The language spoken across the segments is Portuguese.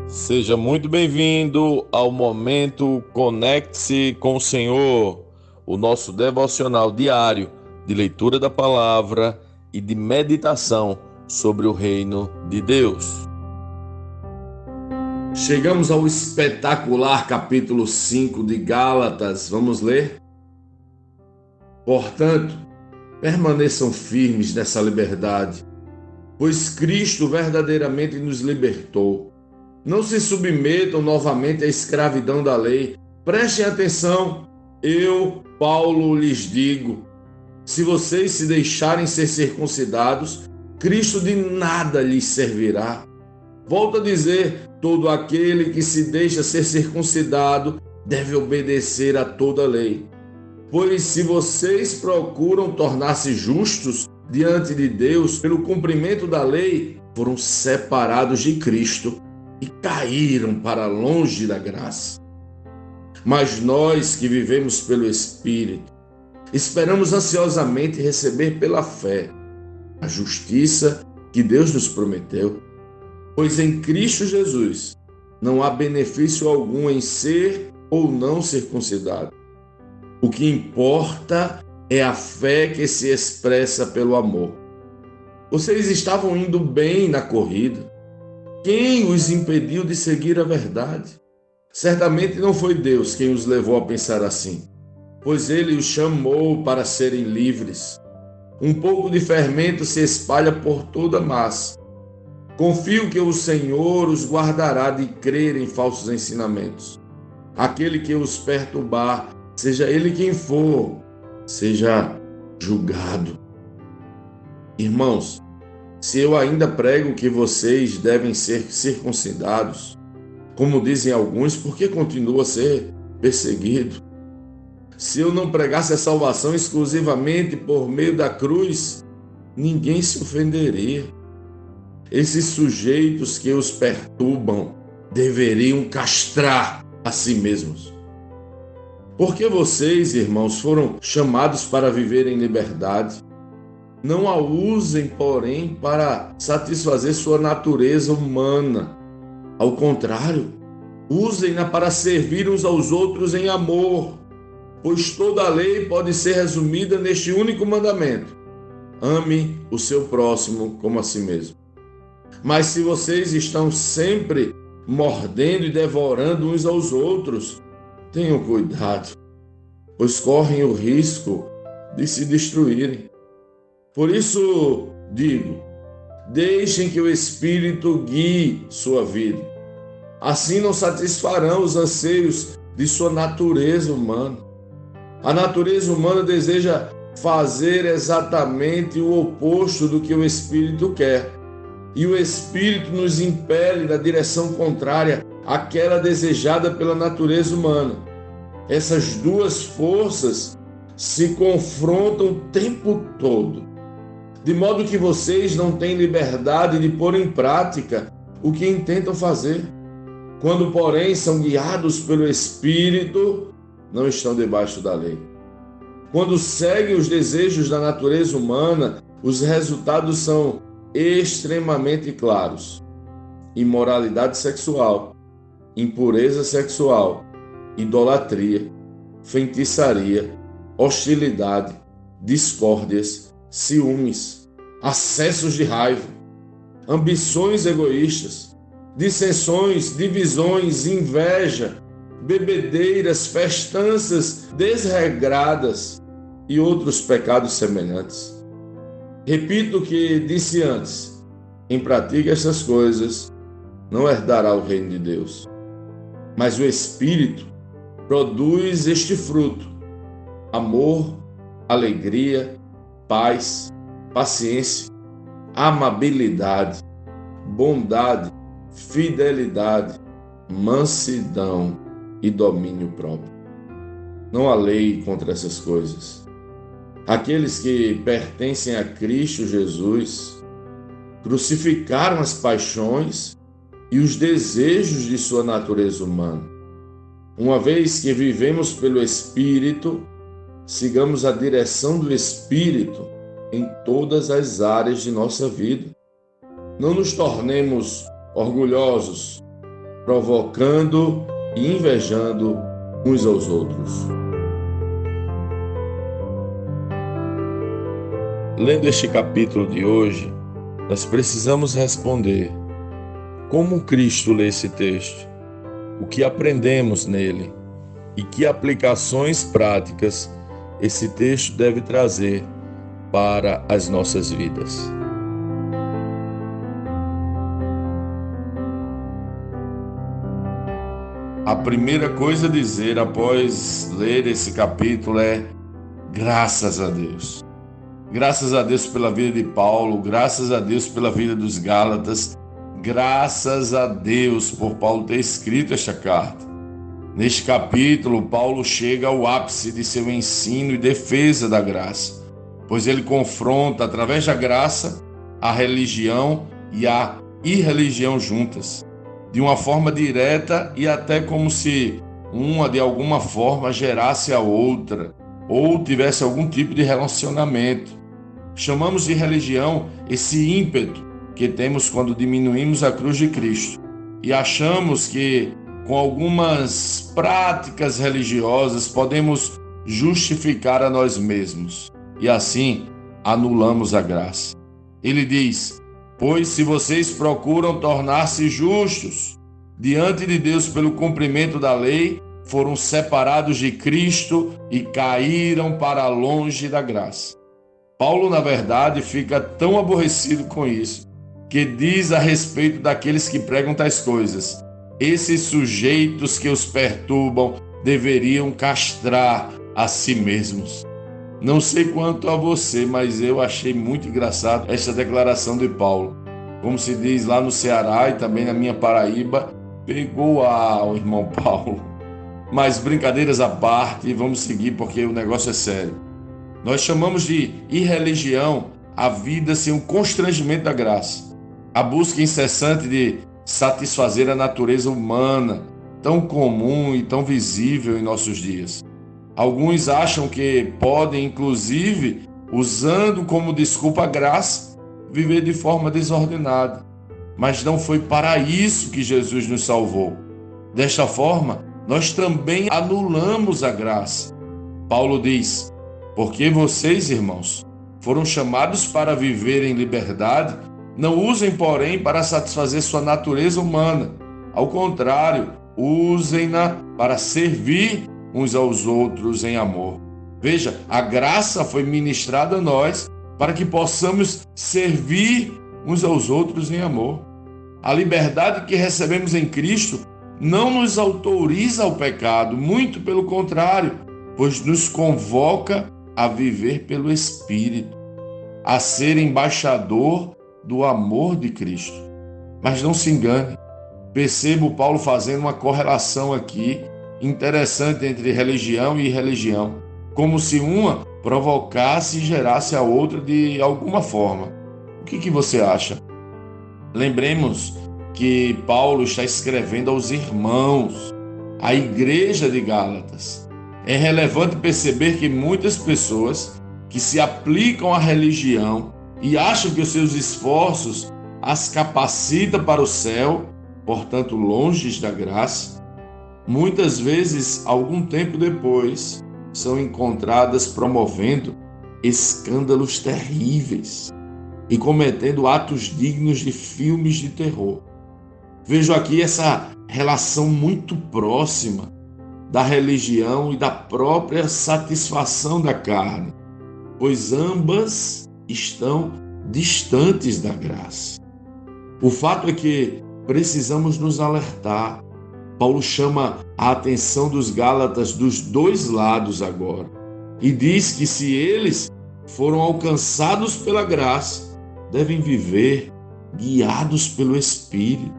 Seja muito bem-vindo ao momento Conecte-se com o Senhor, o nosso devocional diário de leitura da palavra e de meditação sobre o reino de Deus. Chegamos ao espetacular capítulo 5 de Gálatas. Vamos ler? Portanto, permaneçam firmes nessa liberdade, pois Cristo verdadeiramente nos libertou. Não se submetam novamente à escravidão da lei. Prestem atenção, eu, Paulo, lhes digo: se vocês se deixarem ser circuncidados, Cristo de nada lhes servirá. Volto a dizer: todo aquele que se deixa ser circuncidado deve obedecer a toda a lei. Pois se vocês procuram tornar-se justos diante de Deus pelo cumprimento da lei, foram separados de Cristo e caíram para longe da graça. Mas nós que vivemos pelo Espírito, esperamos ansiosamente receber pela fé a justiça que Deus nos prometeu. Pois em Cristo Jesus não há benefício algum em ser ou não circuncidado. O que importa é a fé que se expressa pelo amor. Vocês estavam indo bem na corrida. Quem os impediu de seguir a verdade? Certamente não foi Deus quem os levou a pensar assim, pois Ele os chamou para serem livres. Um pouco de fermento se espalha por toda a massa. Confio que o Senhor os guardará de crer em falsos ensinamentos. Aquele que os perturbar, seja ele quem for, seja julgado. Irmãos, se eu ainda prego que vocês devem ser circuncidados, como dizem alguns, por que continuo a ser perseguido? Se eu não pregasse a salvação exclusivamente por meio da cruz, ninguém se ofenderia. Esses sujeitos que os perturbam deveriam castrar a si mesmos. Porque vocês, irmãos, foram chamados para viver em liberdade. Não a usem, porém, para satisfazer sua natureza humana. Ao contrário, usem-na para servir uns aos outros em amor, pois toda a lei pode ser resumida neste único mandamento: ame o seu próximo como a si mesmo. Mas se vocês estão sempre mordendo e devorando uns aos outros, tenham cuidado, pois correm o risco de se destruírem. Por isso digo, deixem que o Espírito guie sua vida. Assim não satisfarão os anseios de sua natureza humana. A natureza humana deseja fazer exatamente o oposto do que o Espírito quer. E o Espírito nos impele na direção contrária àquela desejada pela natureza humana. Essas duas forças se confrontam o tempo todo, de modo que vocês não têm liberdade de pôr em prática o que intentam fazer. Quando, porém, são guiados pelo Espírito, não estão debaixo da lei. Quando seguem os desejos da natureza humana, os resultados são extremamente claros: imoralidade sexual, impureza sexual, idolatria, feitiçaria, hostilidade, discórdias, ciúmes, acessos de raiva, ambições egoístas, dissensões, divisões, inveja, bebedeiras, festanças desregradas e outros pecados semelhantes. Repito o que disse antes: quem pratica essas coisas não herdará o reino de Deus. Mas o Espírito produz este fruto: amor, alegria, paz, paciência, amabilidade, bondade, fidelidade, mansidão e domínio próprio. Não há lei contra essas coisas. Aqueles que pertencem a Cristo Jesus crucificaram as paixões e os desejos de sua natureza humana. Uma vez que vivemos pelo Espírito, sigamos a direção do Espírito em todas as áreas de nossa vida. Não nos tornemos orgulhosos, provocando e invejando uns aos outros. Lendo este capítulo de hoje, nós precisamos responder: como Cristo lê esse texto? O que aprendemos nele? E que aplicações práticas esse texto deve trazer para as nossas vidas? A primeira coisa a dizer após ler esse capítulo é: graças a Deus. Graças a Deus pela vida de Paulo, graças a Deus pela vida dos Gálatas, graças a Deus por Paulo ter escrito esta carta. Neste capítulo, Paulo chega ao ápice de seu ensino e defesa da graça, pois ele confronta, através da graça, a religião e a irreligião juntas, de uma forma direta e até como se uma, de alguma forma, gerasse a outra, ou tivesse algum tipo de relacionamento. Chamamos de religião esse ímpeto que temos quando diminuímos a cruz de Cristo e achamos que com algumas práticas religiosas podemos justificar a nós mesmos e assim anulamos a graça. Ele diz: pois se vocês procuram tornar-se justos diante de Deus pelo cumprimento da lei, foram separados de Cristo e caíram para longe da graça. Paulo, na verdade, fica tão aborrecido com isso, que diz a respeito daqueles que pregam tais coisas: esses sujeitos que os perturbam deveriam castrar a si mesmos. Não sei quanto a você, mas eu achei muito engraçado esta declaração de Paulo. Como se diz lá no Ceará e também na minha Paraíba, pegou o irmão Paulo. Mas brincadeiras à parte, vamos seguir porque o negócio é sério. Nós chamamos de irreligião a vida sem o constrangimento da graça, a busca incessante de satisfazer a natureza humana, tão comum e tão visível em nossos dias. Alguns acham que podem, inclusive, usando como desculpa a graça, viver de forma desordenada. Mas não foi para isso que Jesus nos salvou. Desta forma, nós também anulamos a graça. Paulo diz: porque vocês, irmãos, foram chamados para viver em liberdade, não usem, porém, para satisfazer sua natureza humana. Ao contrário, usem-na para servir uns aos outros em amor. Veja, a graça foi ministrada a nós para que possamos servir uns aos outros em amor. A liberdade que recebemos em Cristo não nos autoriza ao pecado, muito pelo contrário, pois nos convoca a viver pelo Espírito, a ser embaixador do amor de Cristo. Mas não se engane, percebo Paulo fazendo uma correlação aqui interessante entre religião e irreligião, como se uma provocasse e gerasse a outra de alguma forma. O que você acha? Lembremos que Paulo está escrevendo aos irmãos, à igreja de Gálatas. É relevante perceber que muitas pessoas que se aplicam à religião e acham que os seus esforços as capacitam para o céu, portanto longe da graça, muitas vezes, algum tempo depois, são encontradas promovendo escândalos terríveis e cometendo atos dignos de filmes de terror. Vejo aqui essa relação muito próxima da religião e da própria satisfação da carne, pois ambas estão distantes da graça. O fato é que precisamos nos alertar. Paulo chama a atenção dos Gálatas dos dois lados agora e diz que se eles foram alcançados pela graça, devem viver guiados pelo Espírito.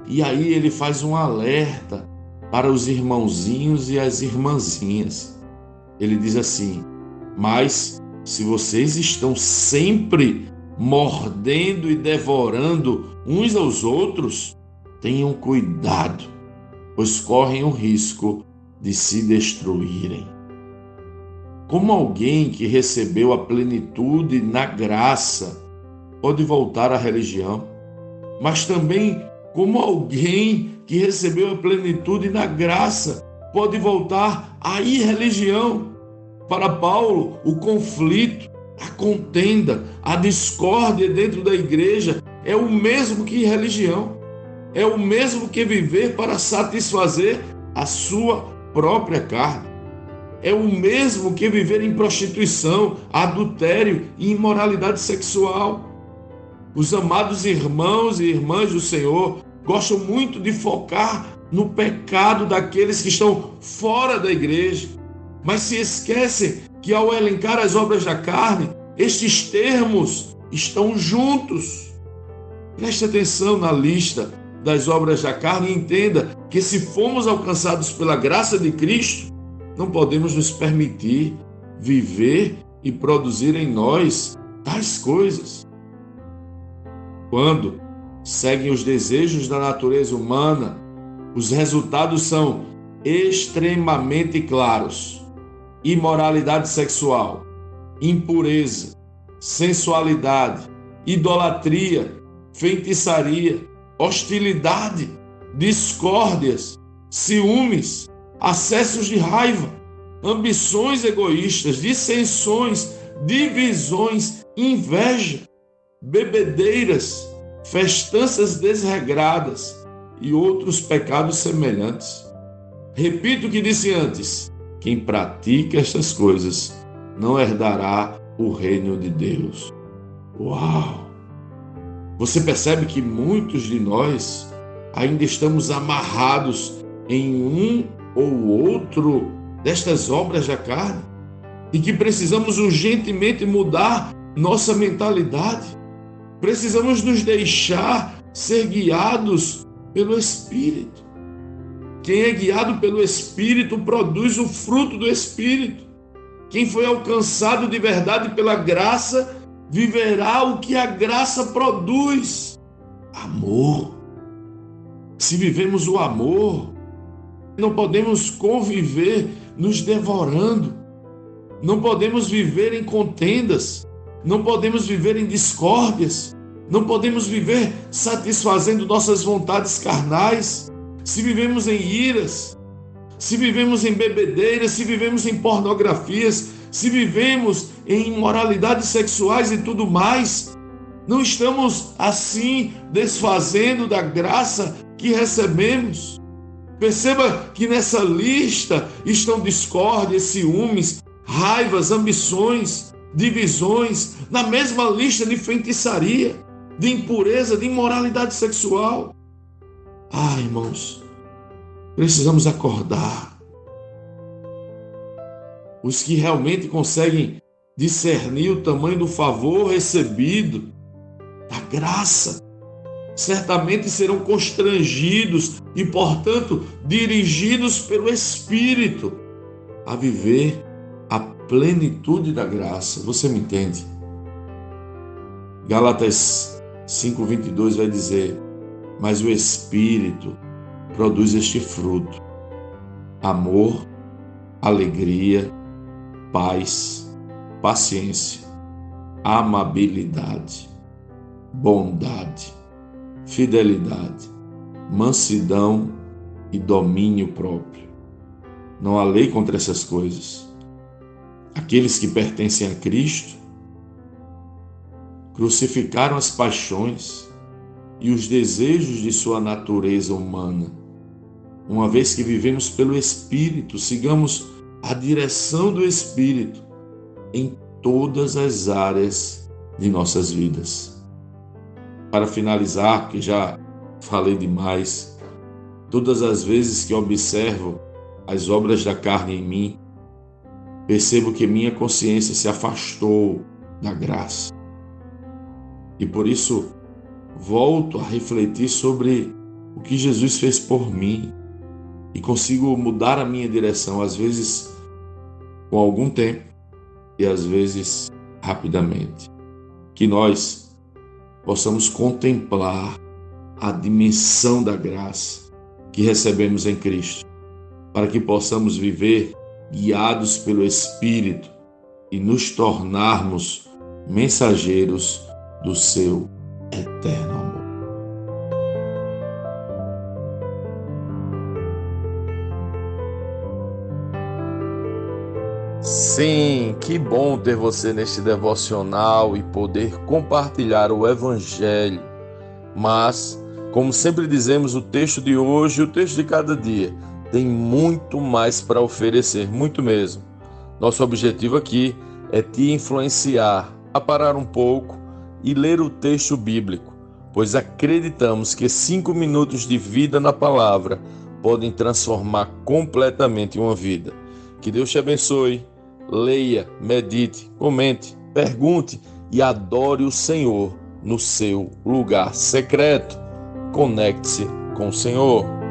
E aí ele faz um alerta para os irmãozinhos e as irmãzinhas. Ele diz assim: mas se vocês estão sempre mordendo e devorando uns aos outros, tenham cuidado, pois correm o risco de se destruírem. Como alguém que recebeu a plenitude na graça pode voltar à religião? Mas também Como alguém que recebeu a plenitude na graça pode voltar à irreligião? Para Paulo, o conflito, a contenda, a discórdia dentro da igreja é o mesmo que irreligião. É o mesmo que viver para satisfazer a sua própria carne. É o mesmo que viver em prostituição, adultério e imoralidade sexual. Os amados irmãos e irmãs do Senhor gostam muito de focar no pecado daqueles que estão fora da igreja, mas se esquecem que ao elencar as obras da carne, estes termos estão juntos. Preste atenção na lista das obras da carne e entenda que se fomos alcançados pela graça de Cristo, não podemos nos permitir viver e produzir em nós tais coisas. Quando seguem os desejos da natureza humana, os resultados são extremamente claros: imoralidade sexual, impureza, sensualidade, idolatria, feitiçaria, hostilidade, discórdias, ciúmes, acessos de raiva, ambições egoístas, dissensões, divisões, inveja, bebedeiras, festanças desregradas e outros pecados semelhantes. Repito o que disse antes: quem pratica estas coisas não herdará o reino de Deus. Uau! Você percebe que muitos de nós ainda estamos amarrados em um ou outro destas obras da carne e que precisamos urgentemente mudar nossa mentalidade. Precisamos nos deixar ser guiados pelo Espírito. Quem é guiado pelo Espírito produz o fruto do Espírito. Quem foi alcançado de verdade pela graça viverá o que a graça produz: amor. Se vivemos o amor, não podemos conviver nos devorando, não podemos viver em contendas, não podemos viver em discórdias, não podemos viver satisfazendo nossas vontades carnais. Se vivemos em iras, se vivemos em bebedeiras, se vivemos em pornografias, se vivemos em imoralidades sexuais e tudo mais, não estamos assim desfazendo da graça que recebemos. Perceba que nessa lista estão discórdias, ciúmes, raivas, ambições, divisões, na mesma lista de feitiçaria, de impureza, de imoralidade sexual. Irmãos, precisamos acordar. Os que realmente conseguem discernir o tamanho do favor recebido, da graça, certamente serão constrangidos e, portanto, dirigidos pelo Espírito a viver a plenitude da graça. Você me entende? Gálatas 5:22 vai dizer: mas o Espírito produz este fruto: amor, alegria, paz, paciência, amabilidade, bondade, fidelidade, mansidão e domínio próprio. Não há lei contra essas coisas. Aqueles que pertencem a Cristo crucificaram as paixões e os desejos de sua natureza humana. Uma vez que vivemos pelo Espírito, sigamos a direção do Espírito em todas as áreas de nossas vidas. Para finalizar, porque já falei demais, todas as vezes que observo as obras da carne em mim, percebo que minha consciência se afastou da graça. E por isso volto a refletir sobre o que Jesus fez por mim e consigo mudar a minha direção, às vezes com algum tempo e às vezes rapidamente. Que nós possamos contemplar a dimensão da graça que recebemos em Cristo, para que possamos viver guiados pelo Espírito e nos tornarmos mensageiros do seu eterno amor. Sim, que bom ter você neste devocional e poder compartilhar o Evangelho. Mas, como sempre dizemos, o texto de hoje, o texto de cada dia, tem muito mais para oferecer, muito mesmo. Nosso objetivo aqui é te influenciar a parar um pouco e ler o texto bíblico, pois acreditamos que 5 minutos de vida na palavra podem transformar completamente uma vida. Que Deus te abençoe. Leia, medite, comente, pergunte e adore o Senhor no seu lugar secreto. Conecte-se com o Senhor.